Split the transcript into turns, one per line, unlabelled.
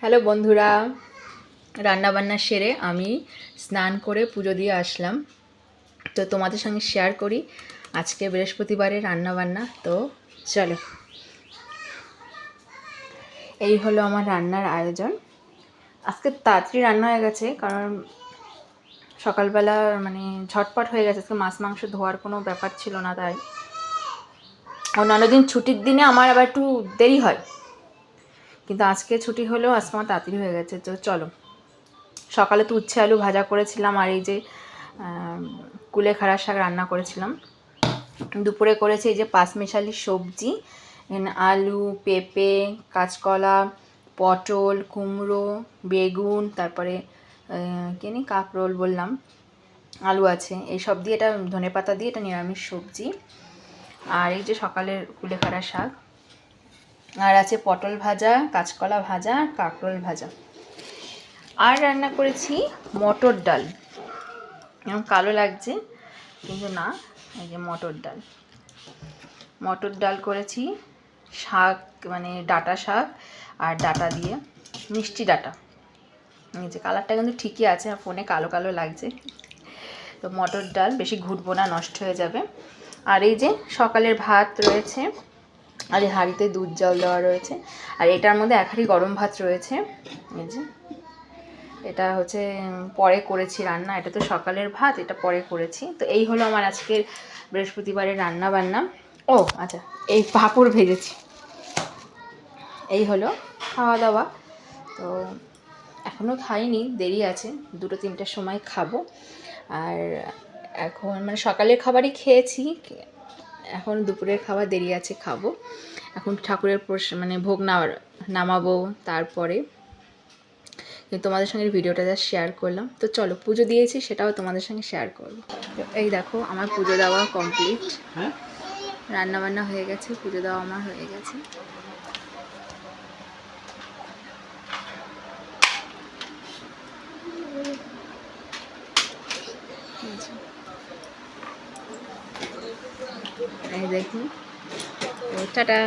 Hello বন্ধুরা, রান্নাবান্না সেরে আমি স্নান করে পুজো দিয়ে আসলাম। তো তোমাদের সঙ্গে শেয়ার করি আজকে বৃহস্পতিবারের রান্নাবান্না। তো চলো, এই হলো আমার রান্নার আয়োজন। আজকে তাড়াতাড়ি রান্না হয়ে গেছে, কারণ সকালবেলা ঝটপট হয়ে গেছে। আজকে মাছ মাংস ধোয়ার কোনো ব্যাপার ছিল না, তাই অন্যান্য দিন ছুটির দিনে আমার আবার একটু দেরি হয়, কিন্তু আজকে ছুটি হলেও আজকে আমার তাড়াতাড়ি হয়ে গেছে। তো চলো, সকালে তো উচ্ছে আলু ভাজা করেছিলাম, আর এই যে কুলেখাড়া শাক রান্না করেছিলাম। দুপুরে করেছি এই যে পাঁচমিশালি সবজি, আলু, পেঁপে, কাঁচকলা, পটল, কুমড়ো, বেগুন, তারপরে কাঁকরোল বললাম, আলু আছে, এইসব দিয়ে এটা ধনেপাতা দিয়ে এটা নিরামিষ সবজি। আর এই যে সকালের কুলেখাড়া শাক, আর আছে পটল ভাজা, কাঁচকলা ভাজা, কাঁকরোল ভাজা। আর রান্না করেছি মটর ডাল। এবং কালো লাগছে কিন্তু না, এই যে মটর ডাল করেছি। শাক ডাঁটা শাক আর ডাঁটা দিয়ে, মিষ্টি ডাঁটা। এই যে কালারটা কিন্তু ঠিকই আছে, আর ফোনে কালো কালো লাগছে। তো মটর ডাল বেশি ঘুটবো না, নষ্ট হয়ে যাবে। আর এই যে সকালের ভাত রয়েছে, আর এই হাঁড়িতে দুধ জল দেওয়া রয়েছে, আর এটার মধ্যে এক হাঁড়ি গরম ভাত রয়েছে। এই যে এটা হচ্ছে পরে করেছি রান্না, এটা তো সকালের ভাত, এটা পরে করেছি। তো এই হলো আমার আজকের বৃহস্পতিবারের রান্না বান্না। ও আচ্ছা, এই পাঁপড় ভেজেছি। এই হলো খাওয়া দাওয়া। তো এখনও খাইনি, দেরি আছে, 2-3টার সময় খাবো। আর এখন সকালের খাবারই খেয়েছি, এখন দুপুরের খাবার দেরি আছে, খাবো। এখন ঠাকুরের ভোগ নামাবো, তারপরে তোমাদের সঙ্গে ভিডিওটা জাস্ট শেয়ার করলাম। তো চলো, পুজো দিয়েছি সেটাও তোমাদের সঙ্গে শেয়ার করবো। তো এই দেখো, আমার পুজো দেওয়া কমপ্লিট, রান্নাবান্না হয়ে গেছে, পুজো দেওয়া আমার হয়ে গেছে। এই দেখুন, টাটা।